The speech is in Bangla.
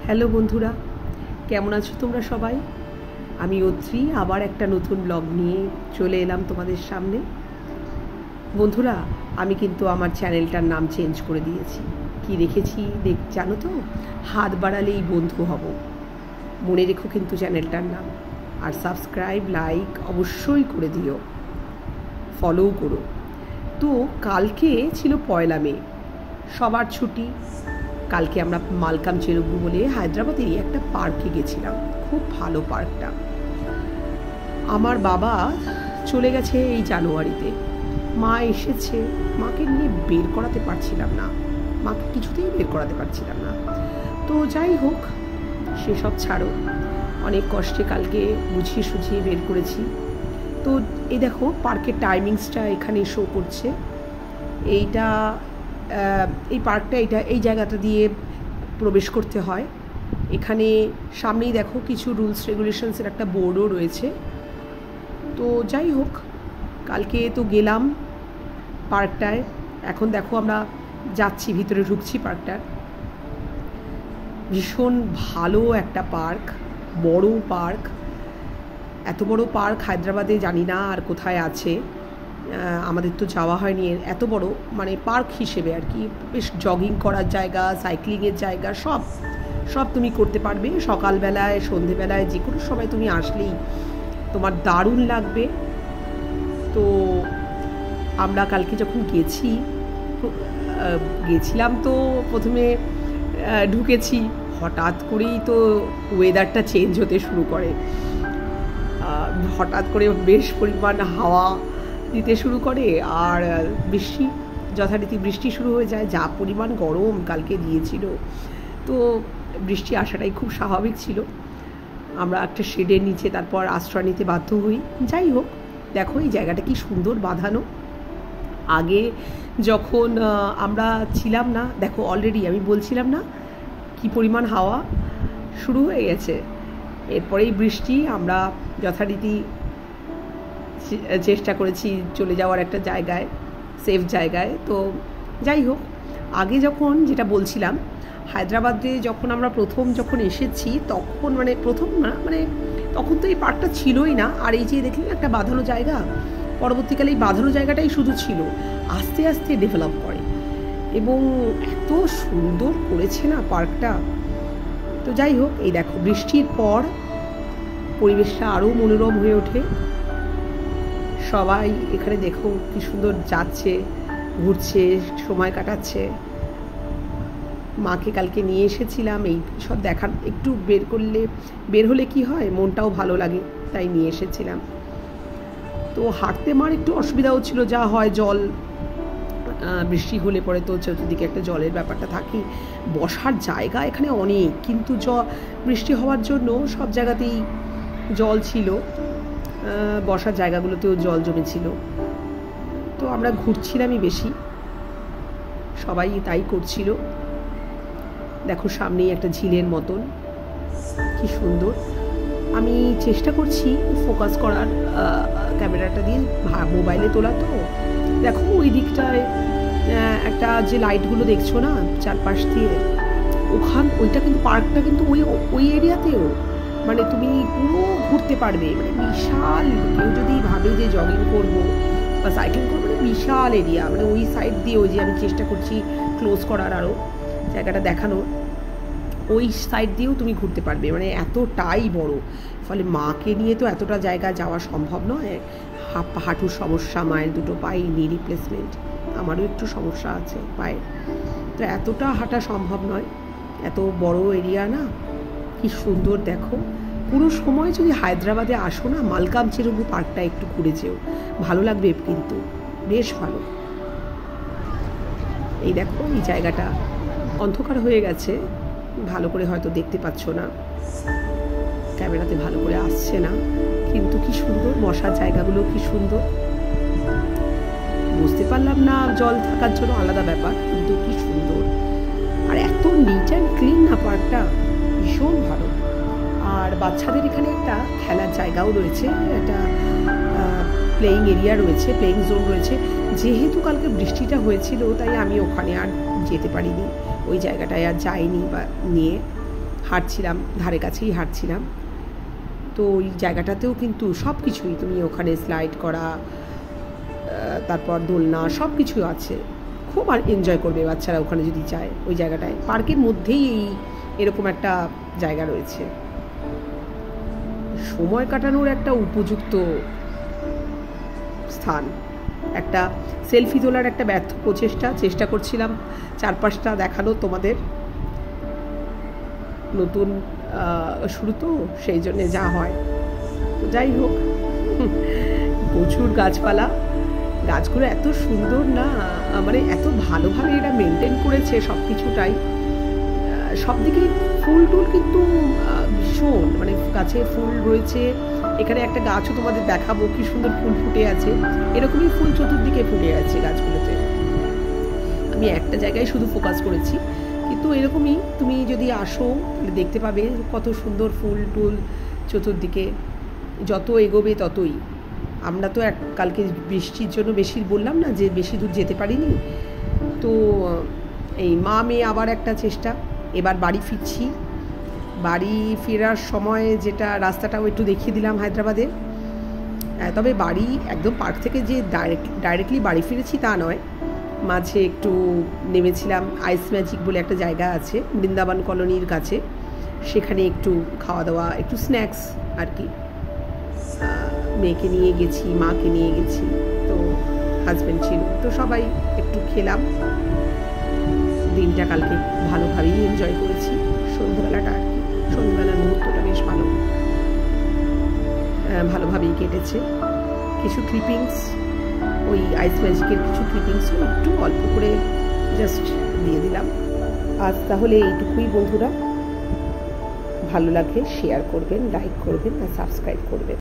হ্যালো বন্ধুরা, কেমন আছো তোমরা সবাই? আমি অত্রি আবার একটা নতুন ব্লগ নিয়ে চলে এলাম তোমাদের সামনে। বন্ধুরা, আমি কিন্তু আমার চ্যানেলটার নাম চেঞ্জ করে দিয়েছি। কি রেখেছি জানো তো? হাত বাড়ালেই বন্ধু হব। মনে রেখো কিন্তু চ্যানেলটার নাম। আর সাবস্ক্রাইব লাইক অবশ্যই করে দিও, ফলোও করো। তো কালকে ছিল 1 মে, সবার ছুটি। কালকে আমরা মালকাম চেরুবু বলে হায়দ্রাবাদে একটা পার্কে গেছিলাম। খুব ভালো পার্কটা। আমার বাবা চলে গেছে এই জানুয়ারিতে, মা এসেছে। মাকে নিয়ে বের করাতে পারছিলাম না, মাকে কিছুতেই বের করাতে পারছিলাম না। তো যাই হোক, সেসব ছাড়ো, অনেক কষ্টে কালকে বুঝিয়ে সুঝিয়ে বের করেছি। তো এই দেখো পার্কের টাইমিংসটা এখানে শো করছে। এই পার্কটা এই জায়গাটা দিয়ে প্রবেশ করতে হয়। এখানে সামনেই দেখো কিছু রুলস রেগুলেশনসের একটা বোর্ডও রয়েছে। তো যাই হোক, কালকে তো গেলাম পার্কটায়। এখন দেখো আমরা যাচ্ছি, ভিতরে ঢুকছি পার্কটার। ভীষণ ভালো একটা পার্ক, বড় পার্ক। এত বড় পার্ক হায়দ্রাবাদে জানি না আর কোথায় আছে। আমাদের তো যাওয়া হয়নি। এত বড় মানে পার্ক হিসেবে আর কি, বেশ জগিং করার জায়গা, সাইক্লিংয়ের জায়গা, সব তুমি করতে পারবে। সকালবেলায় সন্ধেবেলায় যে কোনো সময় তুমি আসলেই তোমার দারুণ লাগবে। তো আমরা কালকে যখন গেছিলাম তো প্রথমে ঢুকেছি, হঠাৎ করেই তো ওয়েদারটা চেঞ্জ হতে শুরু করে। হঠাৎ করে বেশ পরিমাণ হাওয়া দিতে শুরু করে, আর যথারীতি বৃষ্টি শুরু হয়ে যায়। যা পরিমাণ গরম কালকে দিয়েছিল, তো বৃষ্টি আসাটাই খুব স্বাভাবিক ছিল। আমরা একটা শেডের নিচে তারপর আশ্রয় নিতে বাধ্য হই। যাই হোক, দেখো এই জায়গাটা কি সুন্দর বাঁধানো। আগে যখন আমরা ছিলাম না, দেখো অলরেডি আমি বলছিলাম না কি পরিমাণ হাওয়া শুরু হয়ে গেছে। এরপরেই বৃষ্টি। আমরা যথারীতি চেষ্টা করেছি চলে যাওয়ার একটা জায়গায়, সেফ জায়গায়। তো যাই হোক, আগে যখন যেটা বলছিলাম, হায়দ্রাবাদে যখন আমরা যখন এসেছি তখন তখন তো এই পার্কটা ছিলই না। আর এই যে দেখলেন একটা বাঁধানো জায়গা, পরবর্তীকালে এই বাঁধানো জায়গাটাই শুধু ছিল। আস্তে আস্তে ডেভেলপ করে এবং এত সুন্দর করেছে না পার্কটা। তো যাই হোক, এই দেখো বৃষ্টির পর পরিবেশটা আরও মনোরম হয়ে ওঠে। সবাই এখানে দেখো কি সুন্দর যাচ্ছে, ঘুরছে, সময় কাটাচ্ছে। মাকে কালকে নিয়ে এসেছিলাম এই সব দেখার। একটু বের হলে কি হয়, মনটাও ভালো লাগে, তাই নিয়ে এসেছিলাম। তো হাঁটতে মার একটু অসুবিধা হচ্ছিল, যা হয় জল বৃষ্টি হলে পরে তো চতুর্দিকে একটা জলের ব্যাপারটা থাকে। বসার জায়গা এখানে অনেক, কিন্তু বৃষ্টি হওয়ার জন্য সব জায়গাতেই জল ছিল, বসার জায়গাগুলোতেও জল জমেছিল। তো আমরা ঘুরছিলামই বেশি, সবাই তাই করছিল। দেখো সামনেই একটা ঝিলের মতন, কি সুন্দর। আমি চেষ্টা করছি ফোকাস করার ক্যামেরাটা দিয়ে, মোবাইলে তোলা তো। দেখো ওই দিকটায় একটা যে লাইটগুলো দেখছো না চারপাশ দিয়ে, ওইটা কিন্তু পার্কটা কিন্তু ওই এরিয়াতেও, মানে তুমি পুরো ঘুরতে পারবে। মানে বিশাল, কেউ যদি ভাবে যে জগিং করবো বা সাইক্লিং করবো, মানে বিশাল এরিয়া। মানে ওই সাইড দিয়ে, ওই যে আমি চেষ্টা করছি ক্লোজ করার আরও জায়গাটা দেখানো, ওই সাইড দিয়েও তুমি ঘুরতে পারবে। মানে এতটাই বড়, ফলে মাকে নিয়ে তো এতটা জায়গা যাওয়া সম্ভব নয়। হাঁটুর সমস্যা, মায়ের দুটো পায়ে নি রিপ্লেসমেন্ট, আমারও একটু সমস্যা আছে পায়ে, তো এতটা হাঁটা সম্ভব নয়। এত বড় এরিয়া না, কি সুন্দর দেখো। পুরো সময় যদি হায়দ্রাবাদে আসো না, মালকাম চেরুবু পার্কটা একটু ঘুরে যেও, ভালো লাগবে কিন্তু, বেশ ভালো। এই দেখো এই জায়গাটা অন্ধকার হয়ে গেছে, ভালো করে হয়তো দেখতে পাচ্ছ না, ক্যামেরাতে ভালো করে আসছে না, কিন্তু কি সুন্দর বসার জায়গাগুলো, কি সুন্দর। বুঝতে পারলাম না জল থাকার জন্য আলাদা ব্যাপার, কিন্তু কি সুন্দর। আর এত নিট অ্যান্ড ক্লিন না পার্কটা, ভীষণ ভালো। আর বাচ্চাদের এখানে একটা খেলার জায়গাও রয়েছে, একটা প্লেয়িং এরিয়া রয়েছে, প্লেয়িং জোন রয়েছে। যেহেতু কালকে বৃষ্টিটা হয়েছিল, তাই আমি ওখানে আর যেতে পারিনি, ওই জায়গাটায় আর যাইনি বা নিয়ে। হাঁটছিলাম, ধারে কাছেই হাঁটছিলাম। তো ওই জায়গাটাতেও কিন্তু সব কিছুই, তুমি ওখানে স্লাইড করা, তারপর দোলনা, সব কিছু আছে। খুব আর এনজয় করবে বাচ্চারা ওখানে যদি যায়। ওই জায়গাটায় পার্কের মধ্যেই এরকম একটা জায়গা রয়েছে। সময় কাটানোর একটা উপযুক্ত স্থান। একটা সেলফি তোলার একটা ব্যর্থ চেষ্টা করছিলাম চারপাশটা দেখানো তোমাদের। নতুন শুরু তো, সেই জন্যে যা হয়। তো যাই হোক, প্রচুর গাছপালা, গাছগুলো এত সুন্দর না, মানে এত ভালোভাবে এরা মেনটেন করেছে সব কিছুটাই। সব দিকেই ফুল টুল কিন্তু ভীষণ, মানে গাছে ফুল রয়েছে। এখানে একটা গাছও তোমাদের দেখাবো, কি সুন্দর ফুল ফুটে আছে। এরকমই ফুল চতুর্দিকে ফুটে আছে গাছগুলোতে। আমি একটা জায়গায় শুধু ফোকাস করেছি, কিন্তু এরকমই তুমি যদি আসো তাহলে দেখতে পাবে কত সুন্দর ফুল টুল চতুর্দিকে। যত এগোবে ততই। আমরা তো কালকে বৃষ্টির জন্য বেশি বললাম না যে বেশি দূর যেতে পারিনি। তো এই মা মেয়ে আবার একটা চেষ্টা। এবার বাড়ি ফিরছি। বাড়ি ফেরার সময় যেটা রাস্তাটাও একটু দেখিয়ে দিলাম হায়দ্রাবাদে। তবে বাড়ি একদম পার্ক থেকে যে ডাইরেক্টলি বাড়ি ফিরেছি তা নয়, মাঝে একটু নেমেছিলাম আইস ম্যাজিক বলে একটা জায়গা আছে বৃন্দাবন কলোনির কাছে। সেখানে একটু খাওয়া দাওয়া, একটু স্ন্যাক্স আর কি। মেয়েকে নিয়ে গেছি, মাকে নিয়ে গেছি, তো হাজব্যান্ড ছিল, তো সবাই একটু খেলাম। দিনটা কালকে ভালোভাবেই এনজয় করেছি। সন্ধ্যাবেলাটা আর কি, সন্ধ্যাবেলার মুহূর্তটা বেশ ভালোভাবেই কেটেছে। কিছু ক্লিপিংস, ওই আইস ম্যাজিকের কিছু ক্লিপিংসও একটু অল্প করে জাস্ট দিয়ে দিলাম। আজ তাহলে এইটুকুই বন্ধুরা। ভালো লাগলে শেয়ার করবেন, লাইক করবেন আর সাবস্ক্রাইব করবেন।